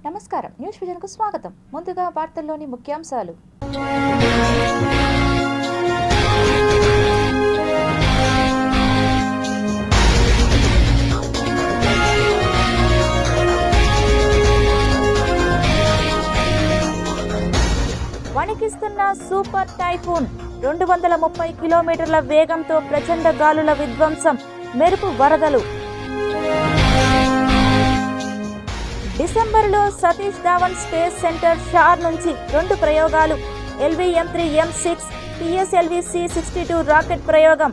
నమస్కారం, న్యూస్ విజన్కు స్వాగతం. ముందుగా వార్తల్లోని ముఖ్యాంశాలు. వణికిస్తున్న సూపర్ టైఫూన్ 230 కిలోమీటర్ల వేగంతో ప్రచండ గాలుల విధ్వంసం, మెరుపు వరదలు. డిసెంబర్లో సతీష్ ధావన్ స్పేస్ సెంటర్ షార్ నుంచి 2 ప్రయోగాలు. LV-M3 M6 PSLV C-62 rocket ప్రయోగం.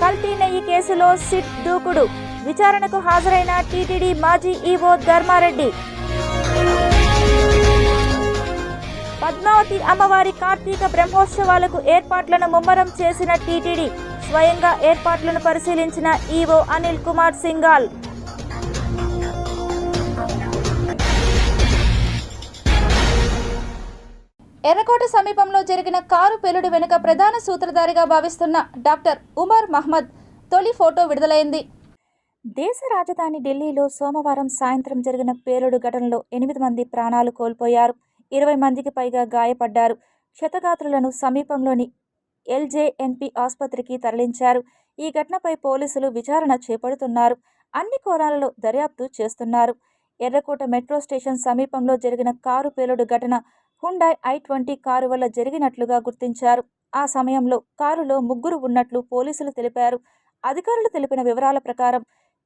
కల్తీ నెయ్యి కేసులో సిట్ దూకుడు, విచారణకు హాజరైన టీటీడీ మాజీ ఈవో ధర్మారెడ్డి. పద్మావతి అమ్మవారి కార్తీక బ్రహ్మోత్సవాలకు ఏర్పాట్లను ముమ్మరం చేసిన టీటీడీ, స్వయంగా ఏర్పాట్లను పరిశీలించిన ఈవో అనిల్ కుమార్ సింఘాల్. ఎర్రకోట సమీపంలో జరిగిన కారు పేలుడు వెనుక ప్రధాన సూత్రధారిగా భావిస్తున్న డాక్టర్ ఉమర్ మహ్మద్ తొలి ఫోటో విడుదలైంది. దేశ రాజధాని ఢిల్లీలో సోమవారం సాయంత్రం జరిగిన పేలుడు ఘటనలో 8 మంది ప్రాణాలు కోల్పోయారు, 20 మందికి పైగా గాయపడ్డారు. క్షతగాత్రులను సమీపంలోని LJNP ఆసుపత్రికి తరలించారు. ఈ ఘటనపై పోలీసులు విచారణ చేపడుతున్నారు. అన్ని కోణాలలో దర్యాప్తు చేస్తున్నారు. ఎర్రకోట మెట్రో స్టేషన్ సమీపంలో జరిగిన కారు పేలుడు ఘటన హుండాయ్ i20 కారు వల్ల జరిగినట్లుగా గుర్తించారు. ఆ సమయంలో కారులో 3 ఉన్నట్లు పోలీసులు తెలిపారు. అధికారులు తెలిపిన వివరాల ప్రకారం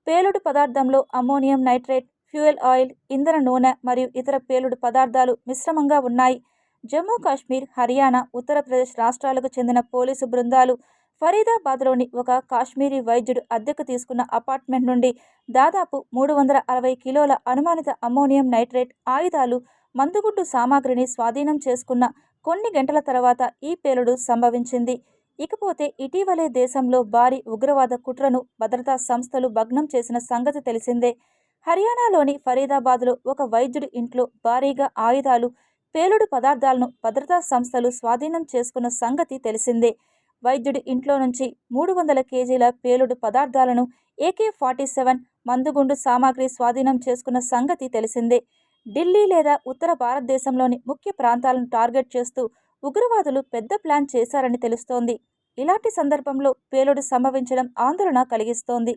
పేలుడు పదార్థంలో అమ్మోనియం నైట్రేట్, ఫ్యూయల్ ఆయిల్, ఇంధన నూనె మరియు ఇతర పేలుడు పదార్థాలు మిశ్రమంగా ఉన్నాయి. జమ్మూ కాశ్మీర్, హర్యానా, ఉత్తరప్రదేశ్ రాష్ట్రాలకు చెందిన పోలీసు బృందాలు ఫరీదాబాద్లోని ఒక కాశ్మీరీ వైద్యుడు అద్దెకు తీసుకున్న అపార్ట్మెంట్ నుండి దాదాపు 360 కిలోల అనుమానిత అమ్మోనియం నైట్రేట్, ఆయుధాలు, మందుగుడ్డు సామాగ్రిని స్వాధీనం చేసుకున్న కొన్ని గంటల తర్వాత ఈ పేలుడు సంభవించింది. ఇకపోతే ఇటీవలే దేశంలో భారీ ఉగ్రవాద కుట్రను భద్రతా సంస్థలు భగ్నం చేసిన సంగతి తెలిసిందే. హర్యానాలోని ఫరీదాబాద్లో ఒక వైద్యుడి ఇంట్లో భారీగా ఆయుధాలు, పేలుడు పదార్థాలను భద్రతా సంస్థలు స్వాధీనం చేసుకున్న సంగతి తెలిసిందే. వైద్యుడి ఇంట్లో నుంచి 300 కేజీల పేలుడు పదార్థాలను, AK-47 మందుగుండు సామాగ్రి స్వాధీనం చేసుకున్న సంగతి తెలిసిందే. ఢిల్లీ లేదా ఉత్తర భారతదేశంలోని ముఖ్య ప్రాంతాలను టార్గెట్ చేస్తూ ఉగ్రవాదులు పెద్ద ప్లాన్ చేశారని తెలుస్తోంది. ఇలాంటి సందర్భంలో పేలుడు సంభవించడం ఆందోళన కలిగిస్తోంది.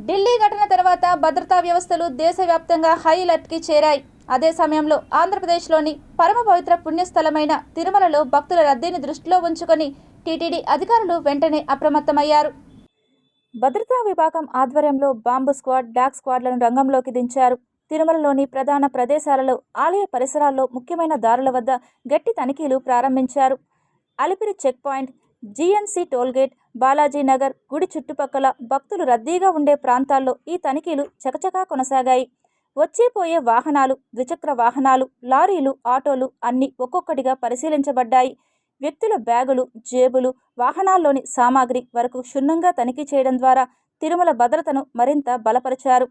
ఢిల్లీ ఘటన తర్వాత భద్రతా వ్యవస్థలు దేశవ్యాప్తంగా హై అలర్ట్కి చేరాయి. అదే సమయంలో ఆంధ్రప్రదేశ్లోని పరమ పవిత్ర పుణ్యస్థలమైన తిరుమలలో భక్తుల రద్దీని దృష్టిలో ఉంచుకొని టీటీడీ అధికారులు వెంటనే అప్రమత్తమయ్యారు. భద్రతా విభాగం ఆధ్వర్యంలో బాంబు స్క్వాడ్, డాగ్ స్క్వాడ్లను రంగంలోకి దించారు. తిరుమలలోని ప్రధాన ప్రదేశాలలో, ఆలయ పరిసరాల్లో ముఖ్యమైన దారుల వద్ద గట్టి తనిఖీలు ప్రారంభించారు. Alipiri check point, GNC tollgate, Balaji Nagar, గుడి చుట్టుపక్కల భక్తులు రద్దీగా ఉండే ప్రాంతాల్లో ఈ తనిఖీలు చకచకా కొనసాగాయి. వచ్చేపోయే వాహనాలు, ద్విచక్ర వాహనాలు, లారీలు, ఆటోలు అన్నీ ఒక్కొక్కటిగా పరిశీలించబడ్డాయి. వ్యక్తుల బ్యాగులు, జేబులు, వాహనాల్లోని సామాగ్రి వరకు క్షుణ్ణంగా తనిఖీ చేయడం ద్వారా తిరుమల భద్రతను మరింత బలపరిచారు.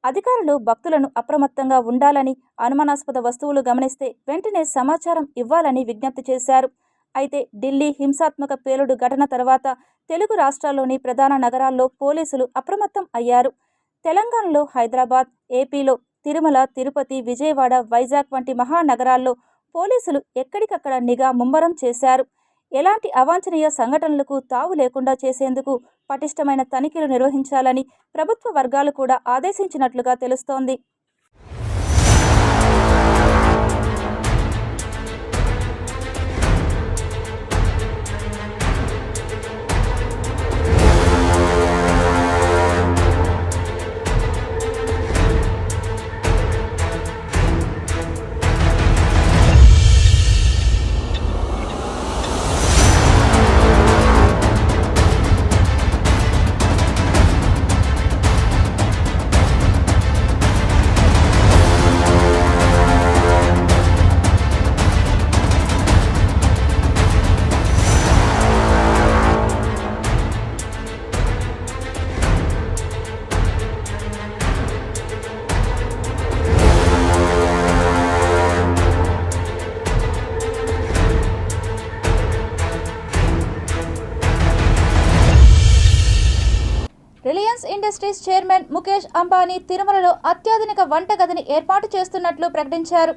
అధికారులు భక్తులను అప్రమత్తంగా ఉండాలని, అనుమానాస్పద వస్తువులు గమనిస్తే వెంటనే సమాచారం ఇవ్వాలని విజ్ఞప్తి చేశారు. అయితే ఢిల్లీ హింసాత్మక పేలుడు ఘటన తర్వాత తెలుగు రాష్ట్రాల్లోని ప్రధాన నగరాల్లో పోలీసులు అప్రమత్తం అయ్యారు. తెలంగాణలో హైదరాబాద్, ఏపీలో తిరుమల, తిరుపతి, విజయవాడ, వైజాగ్ వంటి మహానగరాల్లో పోలీసులు ఎక్కడికక్కడ నిఘా ముమ్మరం చేశారు. ఎలాంటి అవాంఛనీయ సంఘటనలకు తావు లేకుండా చేసేందుకు పటిష్టమైన తనిఖీలు నిర్వహించాలని ప్రభుత్వ వర్గాలు కూడా ఆదేశించినట్లుగా తెలుస్తోంది. ఇండస్ట్రీస్ చైర్మన్ ముఖేష్ అంబానీ తిరుమలలో అత్యాధునిక వంటగదిని ఏర్పాటు చేస్తున్నట్లు ప్రకటించారు.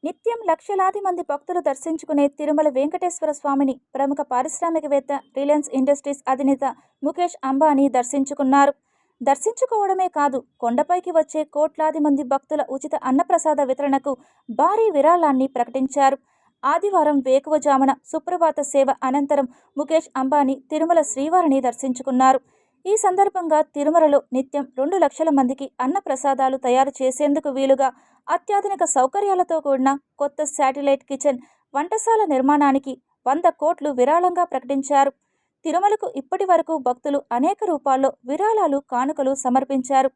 నిత్యం లక్షలాది మంది భక్తులు దర్శించుకునే తిరుమల వెంకటేశ్వర స్వామిని ప్రముఖ పారిశ్రామికవేత్త రిలయన్స్ ఇండస్ట్రీస్ అధినేత ముఖేష్ అంబానీ దర్శించుకున్నారు. దర్శించుకోవడమే కాదు, కొండపైకి వచ్చే కోట్లాది మంది భక్తుల ఉచిత అన్నప్రసాద వితరణకు భారీ విరాళాన్ని ప్రకటించారు. ఆదివారం వేకువజామున సుప్రభాత సేవ అనంతరం ముఖేష్ అంబానీ తిరుమల శ్రీవారిని దర్శించుకున్నారు. ఈ సందర్భంగా తిరుమలలో నిత్యం 2 లక్షల మందికి అన్నప్రసాదాలు తయారు చేసేందుకు వీలుగా అత్యాధునిక సౌకర్యాలతో కూడిన కొత్త శాటిలైట్ కిచెన్ వంటశాల నిర్మాణానికి 100 కోట్లు విరాళంగా ప్రకటించారు. తిరుమలకు ఇప్పటి వరకు భక్తులు అనేక రూపాల్లో విరాళాలు, కానుకలు సమర్పించారు.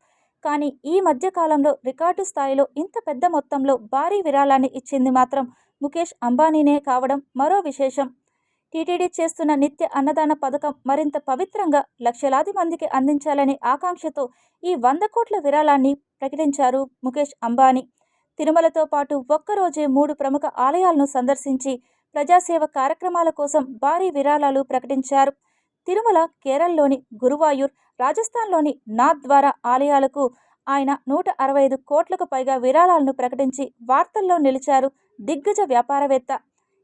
కానీ ఈ మధ్య కాలంలో రికార్డు స్థాయిలో ఇంత పెద్ద మొత్తంలో భారీ విరాళాన్ని ఇచ్చింది మాత్రం ముఖేష్ అంబానీనే కావడం మరో విశేషం. టీటీడీ చేస్తున్న నిత్య అన్నదాన పథకం మరింత పవిత్రంగా లక్షలాది మందికి అందించాలనే ఆకాంక్షతో ఈ 100 కోట్ల విరాళాన్ని ప్రకటించారు ముఖేష్ అంబానీ. తిరుమలతో పాటు ఒక్కరోజే 3 ప్రముఖ ఆలయాలను సందర్శించి ప్రజాసేవ కార్యక్రమాల కోసం భారీ విరాళాలు ప్రకటించారు. తిరుమల, కేరళలోని గురువాయూర్, రాజస్థాన్లోని నాథ్ద్వారా ఆలయాలకు ఆయన 165 కోట్లకు పైగా విరాళాలను ప్రకటించి వార్తల్లో నిలిచారు దిగ్గజ వ్యాపారవేత్త.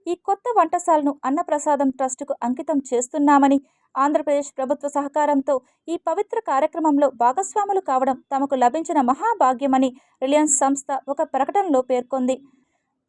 ఈ కొత్త వంటశాలను అన్నప్రసాదం ట్రస్టుకు అంకితం చేస్తున్నామని, ఆంధ్రప్రదేశ్ ప్రభుత్వ సహకారంతో ఈ పవిత్ర కార్యక్రమంలో భాగస్వాములు కావడం తమకు లభించిన మహాభాగ్యమని రిలయన్స్ సంస్థ ఒక ప్రకటనలో పేర్కొంది.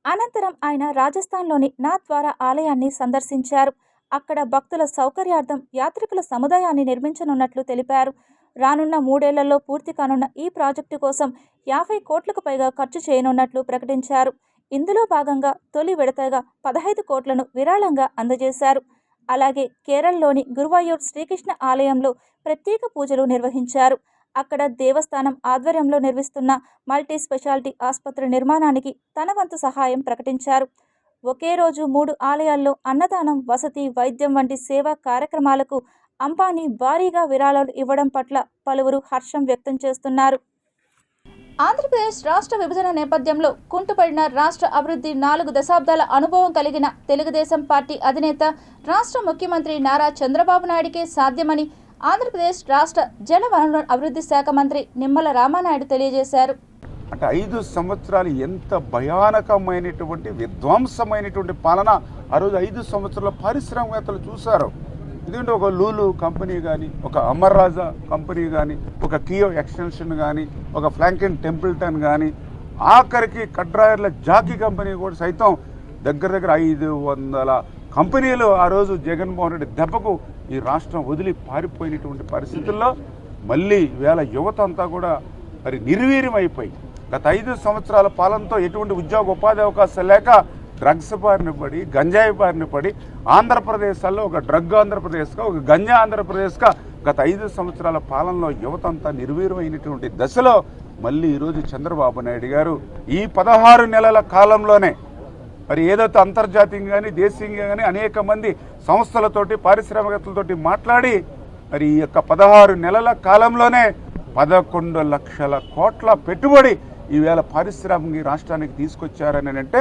అనంతరం ఆయన రాజస్థాన్లోని నాథ్ద్వారా ఆలయాన్ని సందర్శించారు. అక్కడ భక్తుల సౌకర్యార్థం యాత్రికుల సముదాయాన్ని నిర్మించనున్నట్లు తెలిపారు. రానున్న 3 ఏళ్లలో పూర్తి కానున్న ఈ ప్రాజెక్టు కోసం 50 కోట్లకు పైగా ఖర్చు చేయనున్నట్లు ప్రకటించారు. ఇందులో భాగంగా తొలి విడతగా 15 కోట్లను విరాళంగా అందజేశారు. అలాగే కేరళలోని గురువాయూర్ శ్రీకృష్ణ ఆలయంలో ప్రత్యేక పూజలు నిర్వహించారు. అక్కడ దేవస్థానం ఆధ్వర్యంలో నిర్మిస్తున్న మల్టీ స్పెషాలిటీ ఆసుపత్రి నిర్మాణానికి తన వంతు సహాయం ప్రకటించారు. ఒకే రోజు 3 ఆలయాల్లో అన్నదానం, వసతి, వైద్యం వంటి సేవా కార్యక్రమాలకు అంబానీ భారీగా విరాళాలు ఇవ్వడం పట్ల పలువురు హర్షం వ్యక్తం చేస్తున్నారు. ఆంధ్రప్రదేశ్ రాష్ట్ర విభజన నేపథ్యంలో కుంటుపడిన రాష్ట్ర అభివృద్ధి 4 దశాబ్దాల అనుభవం కలిగిన తెలుగుదేశం పార్టీ అధినేత, రాష్ట్ర ముఖ్యమంత్రి నారా చంద్రబాబు నాయుడికే సాధ్యమని ఆంధ్రప్రదేశ్ రాష్ట్ర జలవనరుల అభివృద్ధి శాఖ మంత్రి నిమ్మల రామానాయుడు తెలియజేశారు. అంటే 5 సంవత్సరాలు ఎంత భయానకమైనటువంటి విధ్వంసమైనటువంటి పాలన ఆ రోజు 5 సంవత్సరాల పారిశ్రామికవేత్తలు చూశారు. ఎందుకంటే ఒక లూలు కంపెనీ కానీ, ఒక అమర్ రాజా కంపెనీ కానీ, ఒక కియో ఎక్స్టెన్షన్ కానీ, ఒక ఫ్లాంకిన్ టెంపుల్టన్ కానీ, ఆఖరికి కడ్రాయర్ల జాకీ కంపెనీ కూడా సైతం దగ్గర 500 కంపెనీలు ఆ రోజు జగన్మోహన్ రెడ్డి దెబ్బకు ఈ రాష్ట్రం వదిలి పారిపోయినటువంటి పరిస్థితుల్లో మళ్ళీ వేళ యువత అంతా కూడా మరి నిర్వీర్యం అయిపోయి గత 5 సంవత్సరాల పాలనతో ఎటువంటి ఉద్యోగ ఉపాధి అవకాశాలు లేక డ్రగ్స్ బారిన పడి, గంజాయి బారిన పడి ఆంధ్రప్రదేశ్లో ఒక డ్రగ్ ఆంధ్రప్రదేశ్గా, ఒక గంజా ఆంధ్రప్రదేశ్గా గత 5 సంవత్సరాల పాలనలో యువత అంతా నిర్వీర్యమైనటువంటి దశలో మళ్ళీ ఈరోజు చంద్రబాబు నాయుడు గారు ఈ 16 నెలల కాలంలోనే మరి ఏదైతే అంతర్జాతీయంగా కానీ, దేశీయంగా కానీ అనేక మంది సంస్థలతోటి, పారిశ్రామికతలతోటి మాట్లాడి మరి ఈ యొక్క 16 నెలల కాలంలోనే 11 లక్షల కోట్ల పెట్టుబడి ఈవేళ పారిశ్రామిక రాష్ట్రానికి తీసుకొచ్చారని అంటే,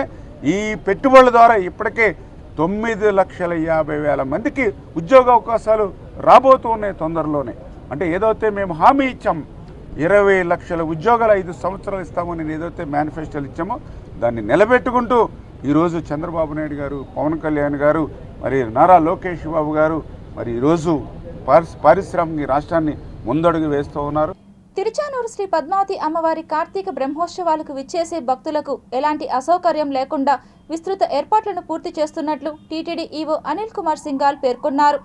ఈ పెట్టుబడుల ద్వారా ఇప్పటికే 9,50,000 మందికి ఉద్యోగ అవకాశాలు రాబోతూ ఉన్నాయి తొందరలోనే. అంటే ఏదైతే మేము హామీ ఇచ్చాం 20 లక్షల ఉద్యోగాలు 5 సంవత్సరాలు ఇస్తామని ఏదైతే మేనిఫెస్టోలు ఇచ్చామో దాన్ని నిలబెట్టుకుంటూ ఈరోజు చంద్రబాబు నాయుడు గారు, పవన్ కళ్యాణ్ గారు, మరి నారా లోకేష్ బాబు గారు మరి ఈరోజు పారిశ్రామిక రాష్ట్రాన్ని ముందడుగు వేస్తూ ఉన్నారు. తిరుచానూరు శ్రీ పద్మావతి అమ్మవారి కార్తీక బ్రహ్మోత్సవాలకు విచ్చేసే భక్తులకు ఎలాంటి అసౌకర్యం లేకుండా విస్తృత ఏర్పాట్లను పూర్తి చేస్తున్నట్లు టీటీడీ ఈవో అనిల్ కుమార్ సింఘాల్ పేర్కొన్నారు.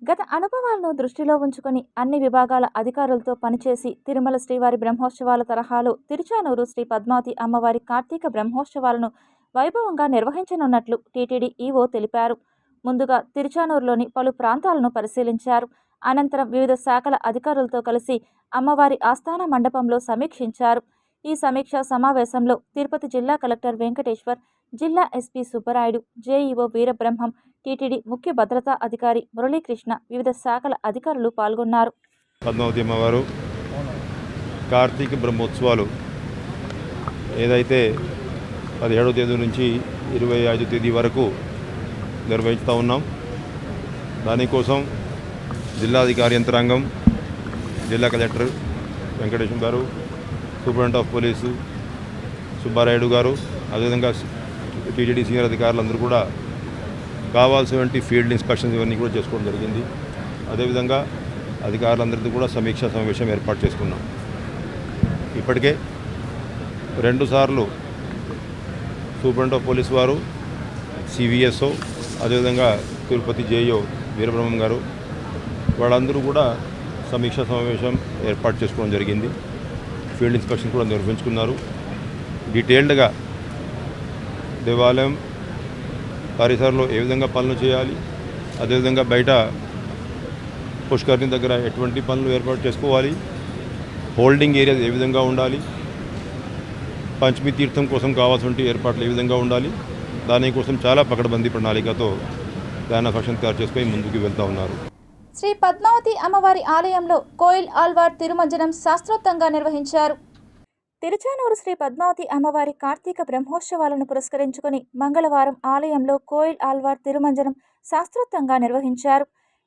గత అనుభవాలను దృష్టిలో ఉంచుకొని అన్ని విభాగాల అధికారులతో పనిచేసి తిరుమల శ్రీవారి బ్రహ్మోత్సవాల తరహాలో తిరుచానూరు శ్రీ పద్మావతి అమ్మవారి కార్తీక బ్రహ్మోత్సవాలను వైభవంగా నిర్వహించనున్నట్లు టీటీడీ ఈవో తెలిపారు. ముందుగా తిరుచానూరులోని పలు ప్రాంతాలను పరిశీలించారు. అనంతరం వివిధ శాఖల అధికారులతో కలిసి అమ్మవారి ఆస్థాన మండపంలో సమీక్షించారు. ఈ సమీక్షా సమావేశంలో తిరుపతి జిల్లా కలెక్టర్ వెంకటేశ్వర్, జిల్లా SP Subbarayudu, JEO Veerabrahmam, TTD ముఖ్య భద్రతా అధికారి మురళీకృష్ణ, వివిధ శాఖల అధికారులు పాల్గొన్నారు. పద్మావతి అమ్మవారు కార్తీక బ్రహ్మోత్సవాలు ఏదైతే 17వ తేదీ నుంచి 25వ తేదీ వరకు నిర్వహిస్తూ ఉన్నాం. దానికోసం జిల్లాధికారి యంత్రాంగం, జిల్లా కలెక్టర్ వెంకటేశ్వర గారు, సూపరింటెండెంట్ ఆఫ్ పోలీసు సుబ్బారాయుడు గారు, అదేవిధంగా టీటీడీ సీనియర్ అధికారులందరూ కూడా కావాల్సినటువంటి ఫీల్డ్ ఇన్స్పెక్షన్స్ ఇవన్నీ కూడా చేసుకోవడం జరిగింది. అదేవిధంగా అధికారులందరితో కూడా సమీక్షా సమావేశం ఏర్పాటు చేసుకున్నాం. ఇప్పటికే 2 సార్లు సూపరింటెండెంట్ ఆఫ్ పోలీస్ వారు, సివిఎస్ఓ, అదేవిధంగా తిరుపతి జేఈఓ వీరబ్రహ్మం గారు వాళ్ళందరూ కూడా సమీక్షా సమావేశం ఏర్పాటు చేసుకోవడం జరిగింది. ఫీల్డ్ ఇన్స్పెక్షన్ కూడా నిర్వహించుకున్నారు. డీటెయిల్డ్గా దేవాలయం పరిసరంలో ఏ విధంగా పనులు చేయాలి, అదేవిధంగా బయట పుష్కరిణి దగ్గర ఎటువంటి పనులు ఏర్పాటు చేసుకోవాలి, హోల్డింగ్ ఏరియా ఏ విధంగా ఉండాలి, పంచమి తీర్థం కోసం కావాల్సిన ఏర్పాట్లు ఏ విధంగా ఉండాలి, దానికోసం చాలా పకడ్బందీ ప్రణాళికతో ప్లాన్ ఆఫ్ యాక్షన్ తయారు చేసుకొని ముందుకు వెళ్తూ ఉన్నారు. శ్రీ పద్మావతి అమ్మవారి ఆలయంలో కోయిల్ ఆల్వార్ తిరుమంజనం శాస్త్రోక్తంగా నిర్వహించారు. తిరుచానూరు శ్రీ పద్మావతి అమ్మవారి కార్తీక బ్రహ్మోత్సవాలను పురస్కరించుకుని మంగళవారం ఆలయంలో కోయిల్ ఆల్వార్ తిరుమంజనం శాస్త్రోక్తంగా నిర్వహించారు.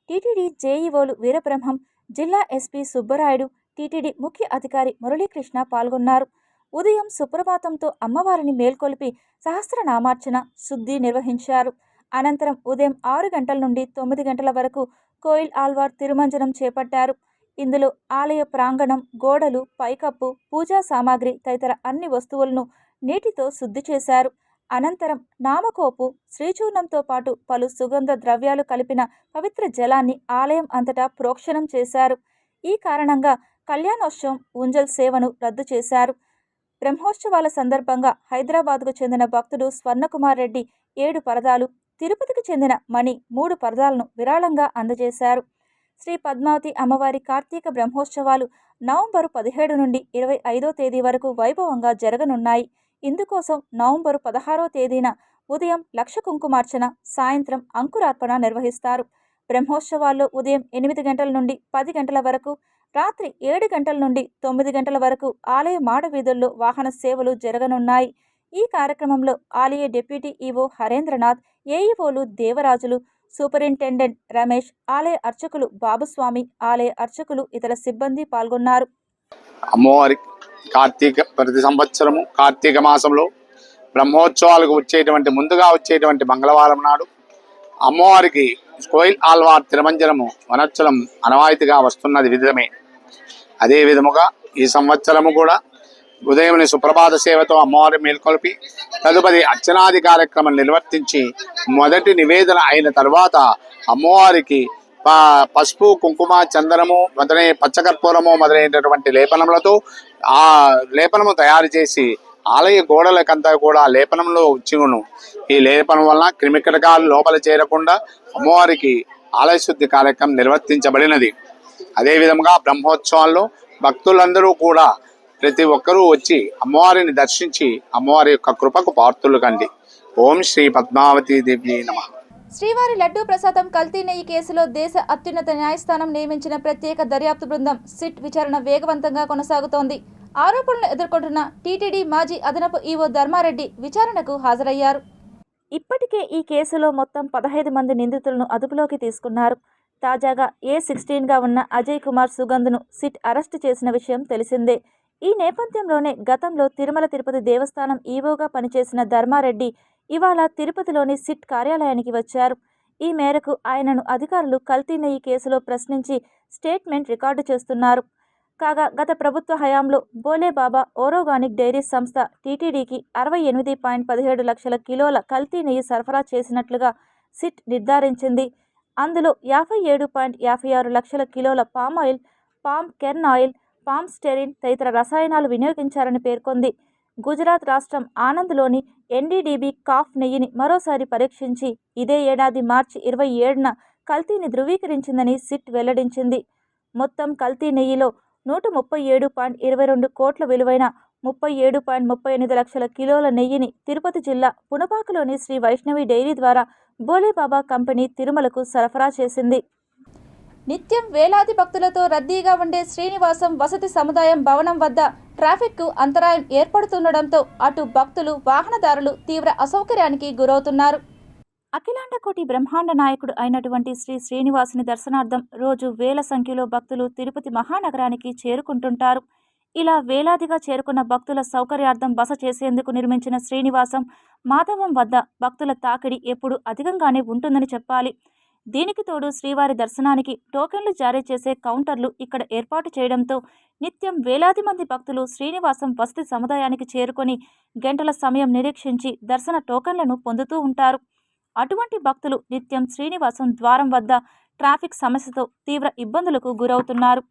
టీటీడీ జేఈఓలు వీరబ్రహ్మం, జిల్లా ఎస్పీ సుబ్బరాయుడు, టీటీడీ ముఖ్య అధికారి మురళీకృష్ణ పాల్గొన్నారు. ఉదయం సుప్రభాతంతో అమ్మవారిని మేల్కొలిపి సహస్రనామార్చన, శుద్ధి నిర్వహించారు. అనంతరం ఉదయం 6 గంటల నుండి 9 గంటల వరకు కోయిల్ ఆల్వార్ తిరుమంజనం చేపట్టారు. ఇందులో ఆలయ ప్రాంగణం, గోడలు, పైకప్పు, పూజా సామాగ్రి తదితర అన్ని వస్తువులను నీటితో శుద్ధి చేశారు. అనంతరం నామకోపు, శ్రీచూర్ణంతో పాటు పలు సుగంధ ద్రవ్యాలు కలిపిన పవిత్ర జలాన్ని ఆలయం అంతటా ప్రోక్షణం చేశారు. ఈ కారణంగా కళ్యాణోత్సవం, ఉంజల్ సేవను రద్దు చేశారు. బ్రహ్మోత్సవాల సందర్భంగా హైదరాబాద్కు చెందిన భక్తుడు స్వర్ణకుమార్ రెడ్డి 7 పరదాలు, తిరుపతికి చెందిన మణి 3 పరదాలను విరాళంగా అందజేశారు. శ్రీ పద్మావతి అమ్మవారి కార్తీక బ్రహ్మోత్సవాలు నవంబరు 17 నుండి 25వ తేదీ వరకు వైభవంగా జరగనున్నాయి. ఇందుకోసం నవంబరు 16వ తేదీన ఉదయం లక్ష కుంకుమార్చన, సాయంత్రం అంకురార్పణ నిర్వహిస్తారు. బ్రహ్మోత్సవాల్లో ఉదయం 8 గంటల నుండి 10 గంటల వరకు, రాత్రి 7 గంటల నుండి 9 గంటల వరకు ఆలయ మాడ వీధుల్లో వాహన సేవలు జరగనున్నాయి. ఈ కార్యక్రమంలో ఆలయ డిప్యూటీ ఈవో హరేంద్రనాథ్, ఏఈఓలు దేవరాజులు, సూపరింటెండెంట్ రమేష్, ఆలయ అర్చకులు బాబుస్వామి, ఆలయ అర్చకులు, ఇతర సిబ్బంది పాల్గొన్నారు. అమ్మవారి ప్రతి సంవత్సరము కార్తీక మాసంలో బ్రహ్మోత్సవాలకు ముందుగా వచ్చేటువంటి మంగళవారం నాడు అమ్మవారికి కోయిల్ ఆల్వార్ తిరుమంజనము వనోత్సవం అనవాయితీగా వస్తున్నది విధమే. అదే విధముగా ఈ సంవత్సరము కూడా ఉదయం సుప్రభాత సేవతో అమ్మవారిని మేల్కొల్పి తదుపరి అర్చనాది కార్యక్రమం నిర్వర్తించి మొదటి నివేదన అయిన తర్వాత అమ్మవారికి పసుపు, కుంకుమ, చందనము మొదలైన పచ్చకర్పూరము మొదలైనటువంటి లేపనములతో ఆ లేపనము తయారు చేసి ఆలయ గోడలకంతా కూడా లేపనంలో ఉంచును. ఈ లేపనం వలన క్రిమికటకాలు లోపల చేరకుండా అమ్మవారికి ఆలయ శుద్ధి కార్యక్రమం నిర్వర్తించబడినది. అదేవిధంగా బ్రహ్మోత్సవాల్లో భక్తులందరూ కూడా ప్రతి ఒక్కరూ వచ్చి అమ్మవారిని దర్శించి అమ్మవారి యొక్క కృపకు పాత్రులు కండి. ఓం శ్రీ పద్మావతి దేవి నమః. శ్రీవారి లడ్డూ ప్రసాదం కల్తీ నెయ్యి కేసులో దేశ అత్యున్నత న్యాయస్థానం నియమించిన ప్రత్యేక దర్యాప్తు బృందం సిట్ విచారణ వేగవంతంగా కొనసాగుతోంది. ఆరోపణలు ఎదుర్కొంటున్న టీటీడీ మాజీ అదనపు ఈవో ధర్మారెడ్డి విచారణకు హాజరయ్యారు. ఇప్పటికే ఈ కేసులో మొత్తం 15 మంది నిందితులను అదుపులోకి తీసుకున్నారు. తాజాగా A16గా ఉన్న అజయ్ కుమార్ సుగంధ్ను సిట్ అరెస్టు చేసిన విషయం తెలిసిందే. ఈ నేపథ్యంలోనే గతంలో తిరుమల తిరుపతి దేవస్థానం ఈవోగా పనిచేసిన ధర్మారెడ్డి ఇవాళ తిరుపతిలోని సిట్ కార్యాలయానికి వచ్చారు. ఈ మేరకు ఆయనను అధికారులు కల్తీ నెయ్యి కేసులో ప్రశ్నించి స్టేట్మెంట్ రికార్డు చేస్తున్నారు. కాగా గత ప్రభుత్వ హయాంలో బోలేబాబా ఓరోగానిక్ డైరీ సంస్థ టీటీడీకి 68.17 లక్షల కిలోల కల్తీ నెయ్యి సరఫరా చేసినట్లుగా సిట్ నిర్ధారించింది. అందులో 57.56 లక్షల కిలోల palm oil, palm kernel oil, palm stearin తదితర రసాయనాలు వినియోగించారని పేర్కొంది. గుజరాత్ రాష్ట్రం ఆనంద్లోని ఎన్డీడీబీ కాఫ్ నెయ్యిని మరోసారి పరీక్షించి ఇదే ఏడాది మార్చి 27న కల్తీని ధృవీకరించిందని సిట్ వెల్లడించింది. మొత్తం కల్తీ నెయ్యిలో 137.22 కోట్ల విలువైన 37.38 లక్షల కిలోల నెయ్యిని తిరుపతి జిల్లా పునపాకలోని శ్రీ వైష్ణవి డైరీ ద్వారా బోలేబాబా కంపెనీ తిరుమలకు సరఫరా చేసింది. నిత్యం వేలాది భక్తులతో రద్దీగా ఉండే శ్రీనివాసం వసతి సముదాయం భవనం వద్ద ట్రాఫిక్కు అంతరాయం ఏర్పడుతుండడంతో అటు భక్తులు, వాహనదారులు తీవ్ర అసౌకర్యానికి గురవుతున్నారు. అఖిలాండకోటి బ్రహ్మాండ నాయకుడు అయినటువంటి శ్రీ శ్రీనివాసుని దర్శనార్థం రోజు వేల సంఖ్యలో భక్తులు తిరుపతి మహానగరానికి చేరుకుంటుంటారు. ఇలా వేలాదిగా చేరుకున్న భక్తుల సౌకర్యార్థం బస చేసేందుకు నిర్మించిన శ్రీనివాసం మాధవం వద్ద భక్తుల తాకిడి ఎప్పుడు అధికంగానే ఉంటుందని చెప్పాలి. దీనికి తోడు శ్రీవారి దర్శనానికి టోకెన్లు జారీ చేసే కౌంటర్లు ఇక్కడ ఏర్పాటు చేయడంతో నిత్యం వేలాది మంది భక్తులు శ్రీనివాసం వసతి సముదాయానికి చేరుకొని గంటల సమయం నిరీక్షించి దర్శన టోకెన్లను పొందుతూ ఉంటారు. అటువంటి భక్తులు నిత్యం శ్రీనివాసం ద్వారం వద్ద ట్రాఫిక్ సమస్యతో తీవ్ర ఇబ్బందులకు గురవుతున్నారు.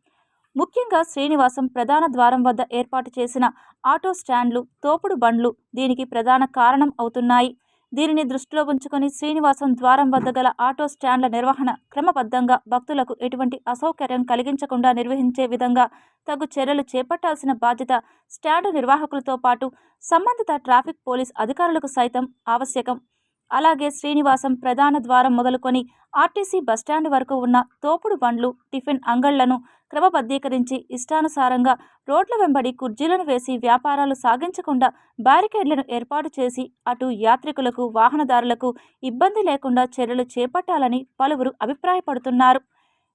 ముఖ్యంగా శ్రీనివాసం ప్రధాన ద్వారం వద్ద ఏర్పాటు చేసిన ఆటో స్టాండ్లు, తోపుడు బండ్లు దీనికి ప్రధాన కారణం అవుతున్నాయి. దీనిని దృష్టిలో ఉంచుకొని శ్రీనివాసం ద్వారం వద్ద గల ఆటో స్టాండ్ల నిర్వహణ క్రమబద్ధంగా భక్తులకు ఎటువంటి అసౌకర్యం కలిగించకుండా నిర్వహించే విధంగా తగు చర్యలు చేపట్టాల్సిన బాధ్యత స్టాండు నిర్వాహకులతో పాటు సంబంధిత ట్రాఫిక్ పోలీస్ అధికారులకు సైతం ఆవశ్యకం. అలాగే శ్రీనివాసం ప్రధాన ద్వారం మొదలుకొని ఆర్టీసీ బస్టాండ్ వరకు ఉన్న తోపుడు బండ్లు, టిఫిన్ అంగళ్లను క్రమబద్ధీకరించి ఇష్టానుసారంగా రోడ్ల వెంబడి కుర్చీలను వేసి వ్యాపారాలు సాగించకుండా బ్యారికేడ్లను ఏర్పాటు చేసి అటు యాత్రికులకు, వాహనదారులకు ఇబ్బంది లేకుండా చర్యలు చేపట్టాలని పలువురు అభిప్రాయపడుతున్నారు.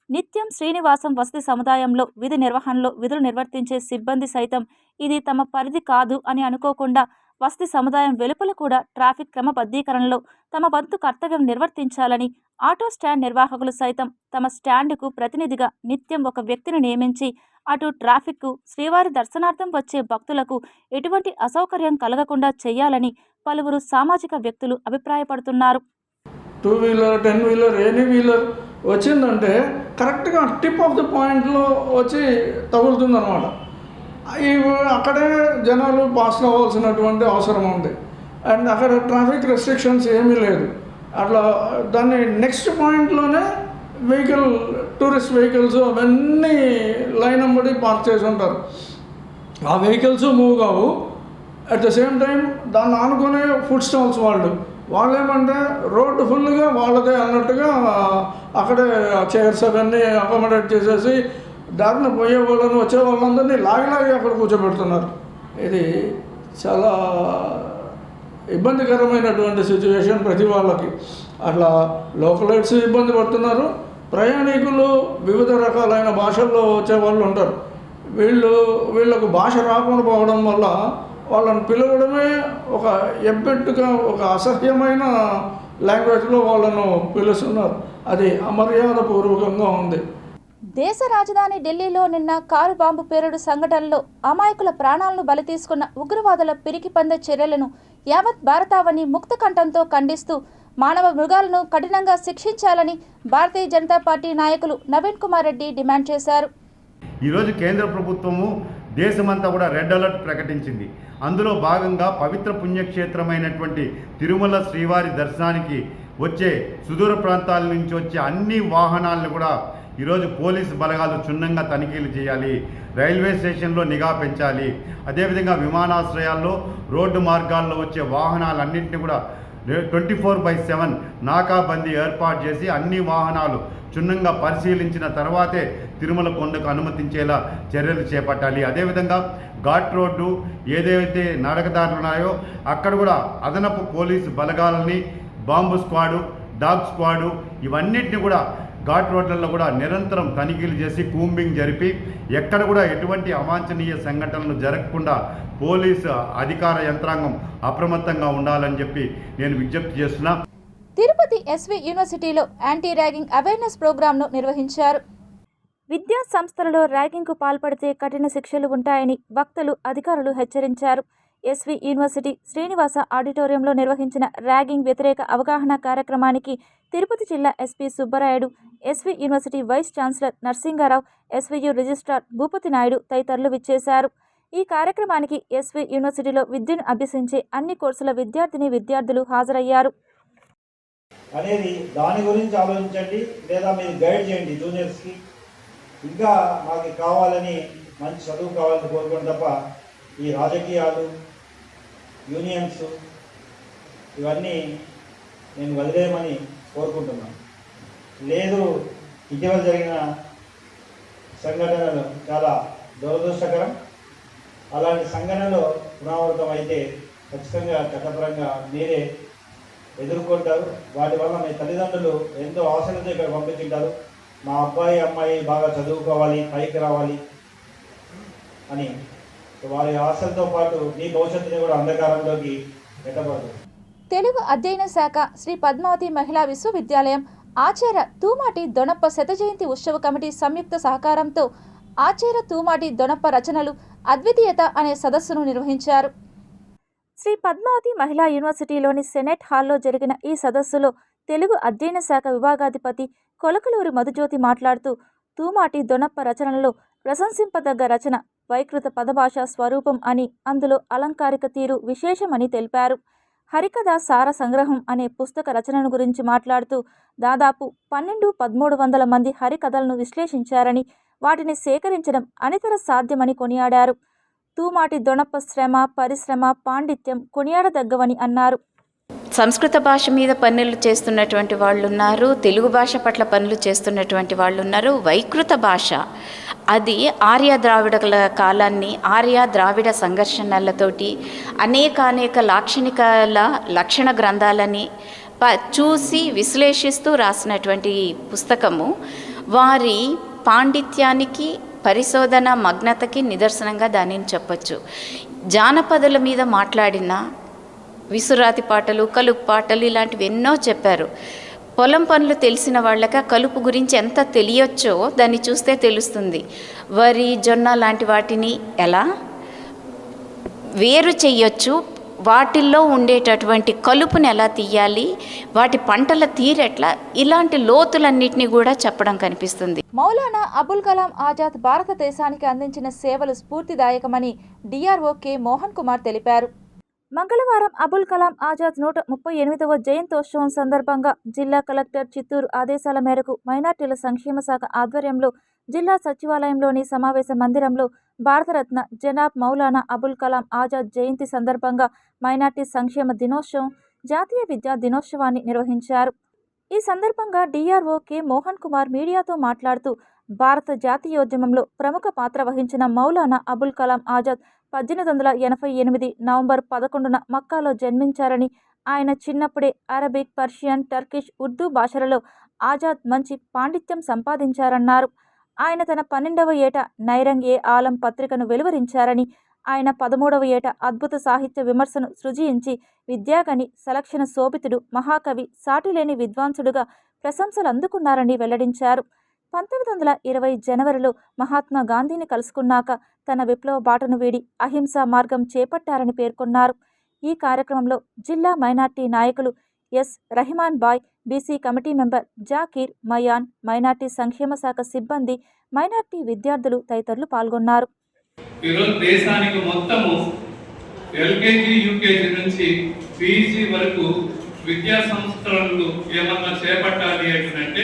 నిత్యం శ్రీనివాసం వసతి సముదాయంలో విధి నిర్వహణలో విధులు నిర్వర్తించే సిబ్బంది సైతం ఇది తమ పరిధి కాదు అని అనుకోకుండా వసతి సముదాయం వెలుపల కూడా ట్రాఫిక్ క్రమబద్ధీకరణలో తమ వంతు కర్తవ్యం నిర్వర్తించాలని ఆటో స్టాండ్ నిర్వాహకులు సైతం తమ స్టాండుకు ప్రతినిధిగా నిత్యం ఒక వ్యక్తిని నియమించి అటు ట్రాఫిక్కు, శ్రీవారి దర్శనార్థం వచ్చే భక్తులకు ఎటువంటి అసౌకర్యం కలగకుండా చేయాలని పలువురు సామాజిక వ్యక్తులు అభిప్రాయపడుతున్నారు. 2 వీలర్, 10 వీలర్, ఎనీ వీలర్ వచ్చిందంటే కరెక్ట్గా టిప్ ఆఫ్ ద పాయింట్లో వచ్చి తగులుతుందన్నమాట. అక్కడే జనాలు పాస్ కావాల్సినటువంటి అవసరం ఉంది. అండ్ అక్కడ ట్రాఫిక్ రెస్ట్రిక్షన్స్ ఏమీ లేదు. అట్లా దాన్ని నెక్స్ట్ పాయింట్లోనే టూరిస్ట్ వెహికల్స్ అవన్నీ లైన్ నెంబడి పార్క్ చేసి ఉంటారు. ఆ వెహికల్స్ మూవ్ కావు. అట్ ద సేమ్ టైం దాన్ని ఆనుకునే ఫుడ్ స్టాల్స్ వాళ్ళు ఏమంటే రోడ్డు ఫుల్గా వాళ్ళదే అన్నట్టుగా అక్కడే చైర్స్ అవన్నీ అకామిడేట్ చేసేసి దారిన పోయే వాళ్ళని, వచ్చే వాళ్ళందరినీ లాగి అక్కడ కూర్చోబెడుతున్నారు. ఇది చాలా ఇబ్బందికరమైనటువంటి సిచ్యువేషన్ ప్రతి వాళ్ళకి. అట్లా లోకలైట్స్ ఇబ్బంది పడుతున్నారు. ప్రయాణికులు వివిధ రకాలైన భాషల్లో వచ్చే వాళ్ళు ఉంటారు. వీళ్ళకు భాష రాకుండా పోవడం వల్ల వాళ్ళని పిలవడమే ఒక ఎబ్బెట్టుగా, ఒక అసహ్యమైన లాంగ్వేజ్లో వాళ్ళను పిలుస్తున్నారు. అది అమర్యాదపూర్వకంగా ఉంది. దేశ రాజధాని ఢిల్లీలో నిన్న కారు బాంబు పేలుడు సంఘటనలో అమాయకుల ప్రాణాలను బలి తీసుకున్న ఉగ్రవాదుల పిరికిపందే చర్యలను యావత్ భారతావని ముక్త కంఠంతో ఖండిస్తూ మానవ మృగాలను కఠినంగా శిక్షించాలని భారతీయ జనతా పార్టీ నాయకులు నవీన్ కుమార్ రెడ్డి డిమాండ్ చేశారు. ఈరోజు కేంద్ర ప్రభుత్వము దేశమంతా కూడా రెడ్ అలర్ట్ ప్రకటించింది. అందులో భాగంగా పవిత్ర పుణ్యక్షేత్రమైనటువంటి తిరుమల శ్రీవారి దర్శనానికి వచ్చే సుదూర ప్రాంతాల నుంచి వచ్చే అన్ని వాహనాలను కూడా ఈరోజు పోలీసు బలగాలు క్షుణ్ణంగా తనిఖీలు చేయాలి. రైల్వే స్టేషన్లో నిఘా పెంచాలి. అదేవిధంగా విమానాశ్రయాల్లో, రోడ్డు మార్గాల్లో వచ్చే వాహనాలన్నింటినీ కూడా 24/7 నాకాబందీ ఏర్పాటు చేసి అన్ని వాహనాలు క్షుణ్ణంగా పరిశీలించిన తర్వాతే తిరుమల కొండకు అనుమతించేలా చర్యలు చేపట్టాలి. అదేవిధంగా ఘాట్ రోడ్డు ఏదైతే నడకదారులు ఉన్నాయో అక్కడ కూడా అదనపు పోలీసు బలగాలని, బాంబు స్క్వాడు, డాగ్ స్క్వాడు ఇవన్నిటిని కూడా ఘాట్ రోడ్లలో కూడా నిరంతరం తనిఖీలు చేసి కూంబింగ్ జరిపి ఎక్కడ కూడా ఎటువంటి అవాంఛనీయ సంఘటనలు జరగకుండా పోలీసు అధికార యంత్రాంగం అప్రమత్తంగా ఉండాలని చెప్పి నేను విజ్ఞప్తి చేస్తున్నా. తిరుపతి ఎస్వి యూనివర్సిటీలో యాంటీ ర్యాగింగ్ అవేర్నెస్ ప్రోగ్రాంను నిర్వహించారు. విద్యా సంస్థలలో ర్యాగింగ్కు పాల్పడితే కఠిన శిక్షలు ఉంటాయని వక్తలు, అధికారులు హెచ్చరించారు. ఎస్వి యూనివర్సిటీ శ్రీనివాస ఆడిటోరియంలో నిర్వహించిన ర్యాగింగ్ వ్యతిరేక అవగాహన కార్యక్రమానికి తిరుపతి జిల్లా SP Subbarayudu, SV university vice chancellor Narsingarao, SVU registrar Bhupathi Naidu తదితరులు విచ్చేశారు. ఈ కార్యక్రమానికి ఎస్వి యూనివర్సిటీలో విద్యను అభ్యసించే అన్ని కోర్సుల విద్యార్థులు హాజరయ్యారు. అనేది దాని గురించి ఆలోచించండి, లేదా మీరు గైడ్ చేయండి జూనియర్స్కి. ఇంకా మాకు కావాలని, మంచి చదువు కావాలని కోరుకోండి తప్ప ఈ రాజకీయాలు, యూనియన్స్ ఇవన్నీ నేను వదిలేయమని కోరుకుంటున్నాను. లేదు, ఇటీవల జరిగిన సంఘటనలు చాలా దురదృష్టకరం. అలాంటి సంఘటనలు పునరావృతం అయితే ఖచ్చితంగా చట్టపరంగా మీరే ఎదుర్కొంటారు. వాటి వల్ల మీ తల్లిదండ్రులు ఎంతో ఆశలతో ఇక్కడ పంపించుంటారు. మా అబ్బాయి అమ్మాయి బాగా చదువుకోవాలి, పైకి రావాలి అని. వారి ఆశలతో పాటు మీ భవిష్యత్తుని కూడా అంధకారంలోకి పెట్టబడదు. తెలుగు అధ్యయన శాఖ శ్రీ పద్మావతి మహిళా విశ్వవిద్యాలయం ఆచార్య తూమాటి దొనప్ప శత జయంతి ఉత్సవ కమిటీ సంయుక్త సహకారంతో ఆచార్య తూమాటి దొనప్ప రచనలు అద్వితీయత అనే సదస్సును నిర్వహించారు. శ్రీ పద్మావతి మహిళా యూనివర్సిటీలోని సెనెట్ హాల్లో జరిగిన ఈ సదస్సులో తెలుగు అధ్యయన శాఖ విభాగాధిపతి కొలకలూరి మధుజ్యోతి మాట్లాడుతూ తూమాటి దొనప్ప రచనలలో ప్రశంసింపదగ్గ రచన వైకృత పదభాష స్వరూపం అని, అందులో అలంకారిక తీరు విశేషమని తెలిపారు. హరికథ సార సంగ్రహం అనే పుస్తక రచనను గురించి మాట్లాడుతూ దాదాపు 1200-1300 మంది హరికథలను విశ్లేషించారని, వాటిని సేకరించడం అనితర సాధ్యమని కొనియాడారు. తూమాటి దొనప్ప శ్రమ, పరిశ్రమ, పాండిత్యం కొనియాడదగ్గవని అన్నారు. సంస్కృత భాష మీద పనులు చేస్తున్నటువంటి వాళ్ళు ఉన్నారు, తెలుగు భాష పట్ల పనులు చేస్తున్నటువంటి వాళ్ళు ఉన్నారు. వైకృత భాష అది ఆర్య ద్రావిడల కాలాన్ని, ఆర్య ద్రావిడ సంఘర్షణలతోటి అనేక లాక్షణికల లక్షణ గ్రంథాలని చూసి విశ్లేషిస్తూ రాసినటువంటి పుస్తకము వారి పాండిత్యానికి, పరిశోధన మగ్నతకి నిదర్శనంగా దానిని చెప్పచ్చు. జానపదుల మీద మాట్లాడిన విసురాతి పాటలు, కలుపు పాటలు ఇలాంటివి ఎన్నో చెప్పారు. పొలం పనులు తెలిసిన వాళ్ళక కలుపు గురించి ఎంత తెలియచ్చో దాన్ని చూస్తే తెలుస్తుంది. వరి, జొన్న లాంటి వాటిని ఎలా వేరు చెయ్యొచ్చు, వాటిల్లో ఉండేటటువంటి కలుపుని ఎలా తీయాలి, వాటి పంటల తీరెట్లా, ఇలాంటి లోతులన్నిటినీ కూడా చెప్పడం కనిపిస్తుంది. మౌలానా అబుల్ కలాం ఆజాద్ భారతదేశానికి అందించిన సేవలు స్ఫూర్తిదాయకమని డిఆర్ఓ కె మోహన్ కుమార్ తెలిపారు. మంగళవారం అబుల్ కలాం ఆజాద్ 138వ జయంతోత్సవం సందర్భంగా జిల్లా కలెక్టర్ చిత్తూరు ఆదేశాల మేరకు మైనార్టీల సంక్షేమ శాఖ ఆధ్వర్యంలో జిల్లా సచివాలయంలోని సమావేశ మందిరంలో భారతరత్న జనాబ్ మౌలానా అబుల్ కలాం ఆజాద్ జయంతి సందర్భంగా మైనార్టీ సంక్షేమ దినోత్సవం, జాతీయ విద్యా దినోత్సవాన్ని నిర్వహించారు. ఈ సందర్భంగా డిఆర్ఓ కె మోహన్ కుమార్ మీడియాతో మాట్లాడుతూ భారత జాతీయోద్యమంలో ప్రముఖ పాత్ర వహించిన మౌలానా అబుల్ కలాం ఆజాద్ 1888 నవంబర్ 11న మక్కాలో జన్మించారని, ఆయన చిన్నప్పుడే అరబిక్, పర్షియన్, టర్కిష్, ఉర్దూ భాషలలో ఆజాద్ మంచి పాండిత్యం సంపాదించారన్నారు. ఆయన తన 12వ ఏట నైరంగ్-ఏ-ఆలం పత్రికను వెలువరించారని, ఆయన 13వ ఏట అద్భుత సాహిత్య విమర్శను సృజించి విద్యాగని, సలక్షణ శోభితుడు, మహాకవి, సాటిలేని విద్వాంసుడుగా ప్రశంసలు అందుకున్నారని వెల్లడించారు. 1920 జనవరిలో మహాత్మా గాంధీని కలుసుకున్నాక తన విప్లవ బాటను వీడి అహింసా మార్గం చేపట్టారని పేర్కొన్నారు. ఈ కార్యక్రమంలో జిల్లా మైనార్టీ నాయకులు S Rahiman Bhai, BC committee member Zakir, Miyan, minority సంక్షేమ శాఖ సిబ్బంది, మైనార్టీ విద్యార్థులు తదితరులు పాల్గొన్నారు. ఈరోజు దేశానికి మొత్తము ఎల్కేజీ, యూకేజీ నుంచి పీజీ వరకు విద్యా సంస్థలు ఏమన్నా చేపట్టాలి అంటే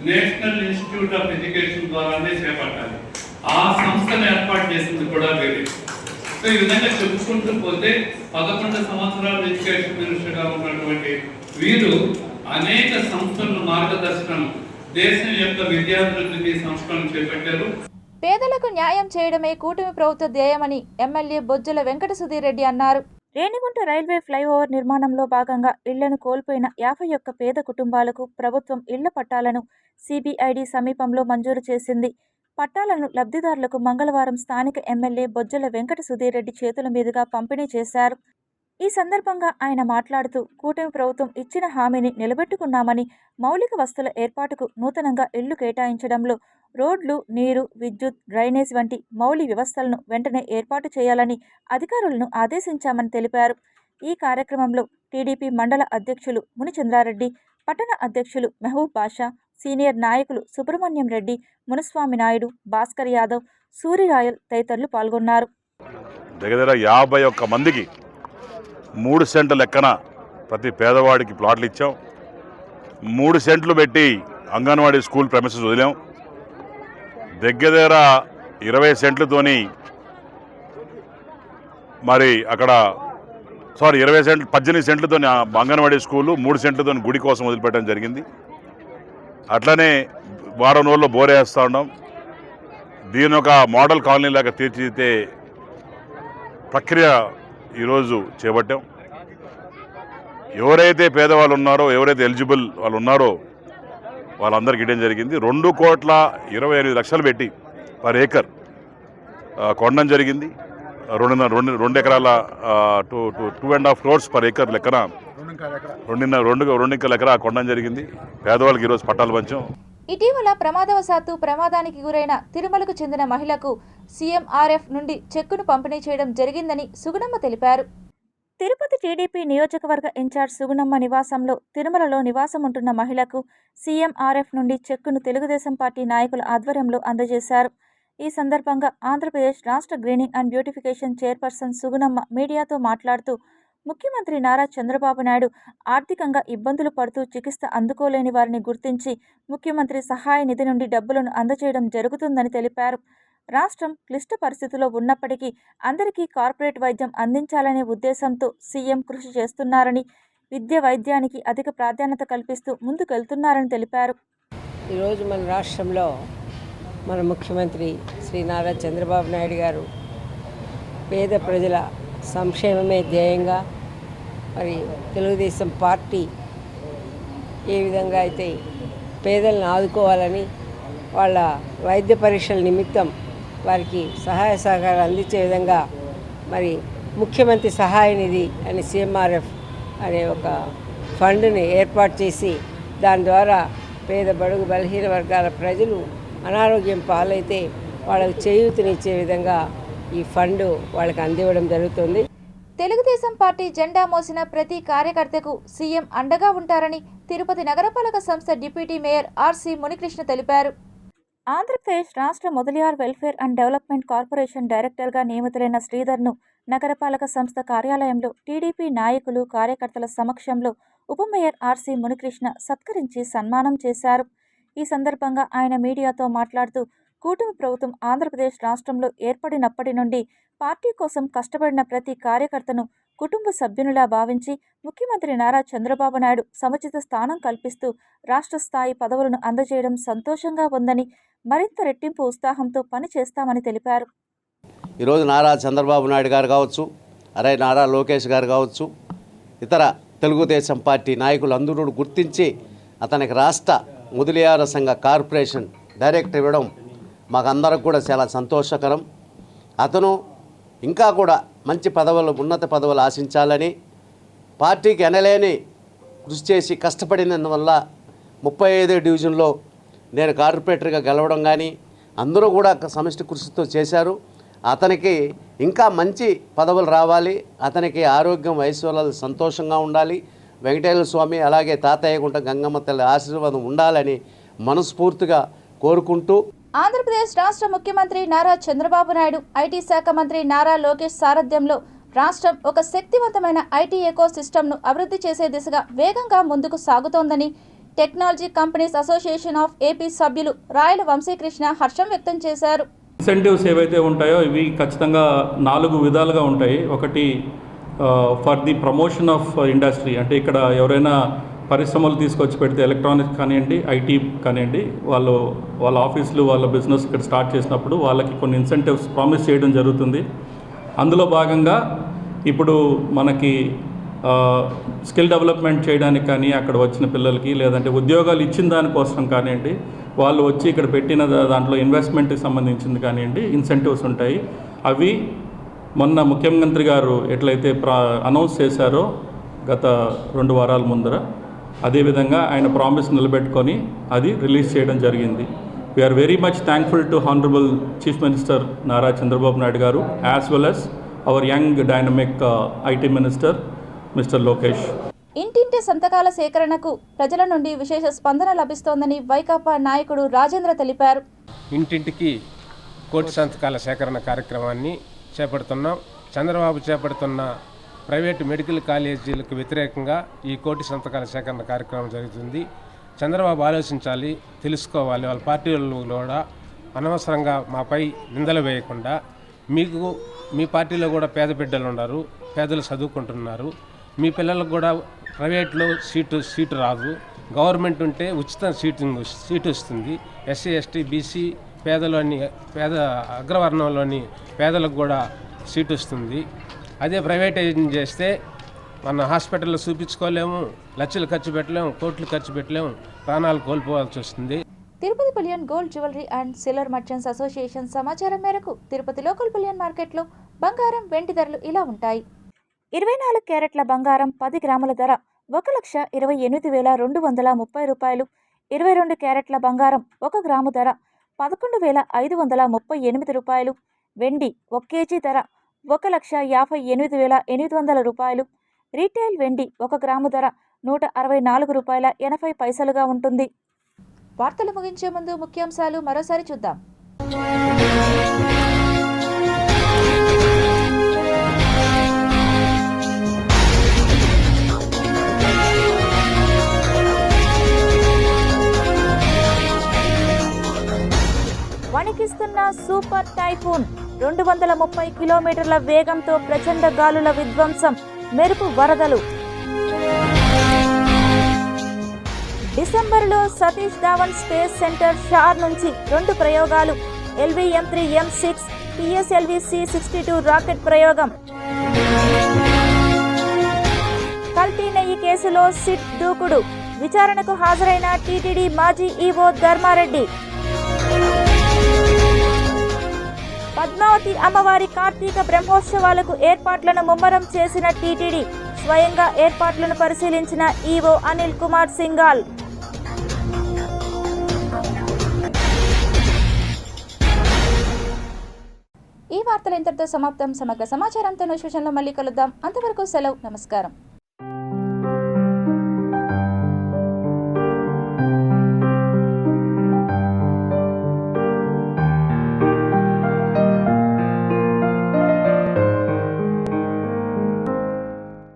నేషనల్ ఇన్స్టిట్యూట్ ఆఫ్ ఎడ్యుకేషన్ ద్వారానే చేపట్టాలి. ఆ సంస్థను ఏర్పాటు చేసింది కూడా వేరే. సో ఈ విధంగా చెప్పుకుంటూ పోతే 11 సంవత్సరాలు ఎడ్యుకేషన్ మినిస్టర్గా ఉన్నటువంటి వీరు అనేక సంస్థలను మార్గదర్శనం, దేశం యొక్క విద్యాభివృద్ధి సంస్థలను చేపట్టారు. పేదలకు న్యాయం చేయడమే కూటమి ప్రభుత్వ ధ్యేయమని ఎమ్మెల్యే బొజ్జల వెంకట సుధీర్ రెడ్డి అన్నారు. రేణిగుంట రైల్వే ఫ్లైఓవర్ నిర్మాణంలో భాగంగా ఇళ్లను కోల్పోయిన 51 పేద కుటుంబాలకు ప్రభుత్వం ఇళ్ల పట్టాలను సిబిఐడి సమీపంలో మంజూరు చేసింది. పట్టాలను లబ్ధిదారులకు మంగళవారం స్థానిక ఎమ్మెల్యే బొజ్జల వెంకట సుధీర్ రెడ్డి చేతుల మీదుగా పంపిణీ చేశారు. ఈ సందర్భంగా ఆయన మాట్లాడుతూ కూటమి ప్రభుత్వం ఇచ్చిన హామీని నిలబెట్టుకున్నామని, మౌలిక వస్తువుల ఏర్పాటుకు నూతనంగా ఇళ్లు కేటాయించడంలో రోడ్లు, నీరు, విద్యుత్, డ్రైనేజ్ వంటి మౌలిక వ్యవస్థలను వెంటనే ఏర్పాటు చేయాలని అధికారులను ఆదేశించామని తెలిపారు. ఈ కార్యక్రమంలో టీడీపీ మండల అధ్యక్షులు మునిచంద్రారెడ్డి, పట్టణ అధ్యక్షులు మెహబూబ్ బాషా, సీనియర్ నాయకులు సుబ్రహ్మణ్యం రెడ్డి, మునుస్వామి నాయుడు, భాస్కర్ యాదవ్, సూరిరాయల్ తదితరులు పాల్గొన్నారు. దగ్గర 51 మందికి 3 సెంట్ల లెక్కన ప్రతి పేదవాడికి ప్లాట్లు ఇచ్చాం. 3 సెంట్లు పెట్టి అంగన్వాడీ స్కూల్ ప్రెమిసెస్ వదిలాం. దగ్గర 20 సెంట్లతోని మరి అక్కడ 18 సెంట్లతో అంగన్వాడీ స్కూలు, 3 సెంట్లతో గుడి కోసం వదిలిపెట్టడం జరిగింది. అట్లనే వారం రోజుల్లో బోరేస్తూ ఉన్నాం. దీని ఒక మోడల్ కాలనీ లాగా తీర్చిదిద్దే ప్రక్రియ ఈరోజు చేపట్టాం. ఎవరైతే పేదవాళ్ళు ఉన్నారో, ఎవరైతే ఎలిజిబుల్ వాళ్ళు ఉన్నారో వాళ్ళందరికీ ఇవ్వడం జరిగింది. 2,28,00,000 పెట్టి పర్ ఏకర్ కొనడం జరిగింది. 2 ఎకరాల 2.5 crores పర్ ఏకర్ లెక్కన 2 ఎకరా కొనడం జరిగింది. పేదవాళ్ళకి ఈరోజు పట్టాలు పంచాం. ఇటీవల ప్రమాదవశాత్తు ప్రమాదానికి గురైన తిరుమలకు చెందిన మహిళకు సీఎంఆర్ఎఫ్ నుండి చెక్కును పంపిణీ చేయడం జరిగిందని సుగుణమ్మ తెలిపారు. తిరుపతి టీడీపీ నియోజకవర్గ ఇన్ఛార్జ్ సుగుణమ్మ నివాసంలో తిరుమలలో నివాసం ఉంటున్న మహిళకు సీఎంఆర్ఎఫ్ నుండి చెక్కును తెలుగుదేశం పార్టీ నాయకుల ఆధ్వర్యంలో అందజేశారు. ఈ సందర్భంగా ఆంధ్రప్రదేశ్ రాష్ట్ర greening and beautification chairperson Sugunamma మీడియాతో మాట్లాడుతూ, ముఖ్యమంత్రి నారా చంద్రబాబు నాయుడు ఆర్థికంగా ఇబ్బందులు పడుతూ చికిత్స అందుకోలేని వారిని గుర్తించి ముఖ్యమంత్రి సహాయ నిధి నుండి డబ్బులను అందజేయడం జరుగుతుందని తెలిపారు. రాష్ట్రం క్లిష్ట పరిస్థితిలో ఉన్నప్పటికీ అందరికీ కార్పొరేట్ వైద్యం అందించాలనే ఉద్దేశంతో సీఎం కృషి చేస్తున్నారని, విద్య వైద్యానికి అధిక ప్రాధాన్యత కల్పిస్తూ ముందుకెళ్తున్నారని తెలిపారు. ఈరోజు మన రాష్ట్రంలో మన ముఖ్యమంత్రి శ్రీ నారా చంద్రబాబు నాయుడు గారు పేద ప్రజల సంక్షేమమే ధ్యేయంగా మరి తెలుగుదేశం పార్టీ ఏ విధంగా అయితే పేదలను ఆదుకోవాలని వాళ్ళ వైద్య పరీక్షల నిమిత్తం వారికి సహాయ సహకారాలు అందించే విధంగా మరి ముఖ్యమంత్రి సహాయ నిధి అని సీఎంఆర్ఎఫ్ అనే ఒక ఫండ్ని ఏర్పాటు చేసి దాని ద్వారా పేద బడుగు బలహీన వర్గాల ప్రజలు అనారోగ్యం పాలైతే వాళ్ళకు చేయూతనిచ్చే విధంగా ఈ ఫండ్ వాళ్ళకి అందివ్వడం జరుగుతుంది. తెలుగుదేశం పార్టీ జెండా మోసిన ప్రతి కార్యకర్తకు సీఎం అండగా ఉంటారని తిరుపతి నగరపాలక సంస్థ డిప్యూటీ మేయర్ ఆర్సి మునికృష్ణ తెలిపారు. ఆంధ్రప్రదేశ్ రాష్ట్ర Mudaliar welfare and development corporation డైరెక్టర్గా నియమితులైన శ్రీధర్ను నగరపాలక సంస్థ కార్యాలయంలో టీడీపీ నాయకులు, కార్యకర్తల సమక్షంలో ఉప మేయర్ ఆర్సి మునికృష్ణ సత్కరించి సన్మానం చేశారు. ఈ సందర్భంగా ఆయన మీడియాతో మాట్లాడుతూ, కూటమి ప్రభుత్వం ఆంధ్రప్రదేశ్ రాష్ట్రంలో ఏర్పడినప్పటి నుండి పార్టీ కోసం కష్టపడిన ప్రతి కార్యకర్తను కుటుంబ సభ్యునిలా భావించి ముఖ్యమంత్రి నారా చంద్రబాబు నాయుడు సముచిత స్థానం కల్పిస్తూ రాష్ట్ర స్థాయి పదవులను అందజేయడం సంతోషంగా ఉందని, మరింత రెట్టింపు ఉత్సాహంతో పని చేస్తామని తెలిపారు. ఈరోజు నారా చంద్రబాబు నాయుడు గారు కావచ్చు, నారా లోకేష్ గారు కావచ్చు, ఇతర తెలుగుదేశం పార్టీ నాయకులందరూ గుర్తించి అతనికి రాష్ట్ర మొదలియార సంఘ కార్పొరేషన్ డైరెక్టర్ ఇవ్వడం మాకందరికి కూడా చాలా సంతోషకరం. అతను ఇంకా కూడా మంచి పదవులు, ఉన్నత పదవులు ఆశించాలని, పార్టీకి ఎనలేని కృషి చేసి కష్టపడినందువల్ల 35 డివిజన్లో నేను కార్పొరేటర్గా గెలవడం కానీ అందరూ కూడా సమిష్టి కృషితో చేశారు. అతనికి ఇంకా మంచి పదవులు రావాలి, అతనికి ఆరోగ్యం, ఐశ్వర్యాలు సంతోషంగా ఉండాలి, వెంకటేశ్వర స్వామి అలాగే తాతయ్య గుంట గంగమ్మ తల్లి ఆశీర్వాదం ఉండాలని మనస్ఫూర్తిగా కోరుకుంటూ, ఆంధ్రప్రదేశ్ రాష్ట్ర ముఖ్యమంత్రి నారా చంద్రబాబు నాయుడు, ఐటీ శాఖ మంత్రి నారా లోకేష్ సారథ్యంలో రాష్ట్రం ఒక శక్తివంతమైన ఐటీ ఎకో సిస్టమ్ను అభివృద్ధి చేసే దిశగా వేగంగా ముందుకు సాగుతోందని technology companies association of AP సభ్యులు రాయల వంశీకృష్ణ హర్షం వ్యక్తం చేశారు. ఇన్సెంటివ్స్ ఏవైతే ఉంటాయో ఇవి ఖచ్చితంగా 4 విధాలుగా ఉంటాయి. ఒకటి for the promotion of industry, అంటే ఇక్కడ ఎవరైనా పరిశ్రమలు తీసుకొచ్చి పెడితే ఎలక్ట్రానిక్స్ కానివ్వండి, ఐటీ కానివ్వండి, వాళ్ళ ఆఫీసులు, వాళ్ళ బిజినెస్ ఇక్కడ స్టార్ట్ చేసినప్పుడు వాళ్ళకి కొన్ని ఇన్సెంటివ్స్ ప్రామిస్ చేయడం జరుగుతుంది. అందులో భాగంగా ఇప్పుడు మనకి స్కిల్ డెవలప్మెంట్ చేయడానికి కానీ, అక్కడ వచ్చిన పిల్లలకి లేదంటే ఉద్యోగాలు ఇచ్చిన దానికోసం కానివ్వండి, వాళ్ళు వచ్చి ఇక్కడ పెట్టిన దాంట్లో ఇన్వెస్ట్మెంట్కి సంబంధించింది కానివ్వండి, ఇన్సెంటివ్స్ ఉంటాయి. అవి మొన్న ముఖ్యమంత్రి గారు ఎట్లయితే అనౌన్స్ చేశారో గత 2 వారాల ముందర, అదేవిధంగా ఆయన ప్రామిస్ నిలబెట్టుకొని అది రిలీజ్ చేయడం జరిగింది. We're very much thankful to honourable chief minister Nara Chandrababu Naidu గారు, as well as our young dynamic IT minister mister Lokesh. ఇంటింటి సంతకాల సేకరణకు ప్రజల నుండి విశేష స్పందన లభిస్తోందని వైకాపా నాయకుడు రాజేంద్ర తెలిపారు. ఇంటింటికి కోటి సంతకాల సేకరణ కార్యక్రమాన్ని చేపడుతున్నాం. చంద్రబాబు చేపడుతున్న ప్రైవేటు మెడికల్ కాలేజీలకు వ్యతిరేకంగా ఈ కోటి సంతకాల సేకరణ కార్యక్రమం జరుగుతుంది. చంద్రబాబు ఆలోచించాలి, తెలుసుకోవాలి. వాళ్ళ పార్టీలు కూడా అనవసరంగా మాపై నిందలు వేయకుండా, మీ పార్టీలో కూడా పేద బిడ్డలు ఉన్నారు, పేదలు చదువుకుంటున్నారు, మీ పిల్లలకు కూడా ప్రైవేట్లో సీటు రాదు, గవర్నమెంట్ ఉంటే ఉచిత సీటు వస్తుంది. ఎస్సీ, ఎస్టీ, బీసీ పేద అగ్రవర్ణంలోని పేదలకు కూడా సీటు వస్తుంది. అదే ప్రైవేటైజేషన్ చేస్తే మన హాస్పిటల్లో చూపించుకోలేము, లక్షలు ఖర్చు పెట్టలేము, కోట్లు ఖర్చు పెట్టలేము, ప్రాణాలు కోల్పోవాల్సి వస్తుంది. Tirupati bullion gold jewellery and silver merchants association సమాచారం మేరకు తిరుపతి లోకల్ బులియన్ మార్కెట్లో బంగారం, వెండి ధరలు ఇలా ఉంటాయి. 24 క్యారెట్ల బంగారం 10 గ్రాముల ధర 1,28,230 రూపాయలు. 22 క్యారెట్ల బంగారం 1 గ్రాము ధర 11,538 రూపాయలు. వెండి 1 కేజీ ధర 1,58,800 రూపాయలు. రీటైల్ వెండి 1 గ్రాము ధర 164 రూపాయల 80 పైసలుగా ఉంటుంది. వార్తలు ముగించే ముందు ముఖ్యాంశాలు మరోసారి చూద్దాం. వణికిస్తున్న సూపర్ టైఫూన్ 230 కిలోమీటర్ల వేగంతో ప్రచండ గాలుల విధ్వంసం, మెరుపు వరదలు. డిసెంబర్లో సతీష్ ధావన్ స్పేస్ సెంటర్ షార్ నుంచి 2 ప్రయోగాలు. LV-M3M6 PSLV-C62 రాకెట్ ప్రయోగం. కల్తీ నెయ్యి కేసులో సిట్ దూకుడు, విచారణకు హాజరైన టీటీడీ మాజీ ఈవో ధర్మారెడ్డి. పద్మావతి అమ్మవారి కార్తీక బ్రహ్మోత్సవాలకు ఏర్పాట్లను ముమ్మరం చేసిన టీటీడీ, స్వయంగా ఏర్పాట్లను పరిశీలించిన ఈవో అనిల్ కుమార్ సింఘాల్. ఈ వార్తలు ఇంతటితో సమాప్తం. సమగ్ర సమాచారంతో విశ్లేషణలో మళ్ళీ కలుద్దాం. అంతవరకు సెలవు, నమస్కారం.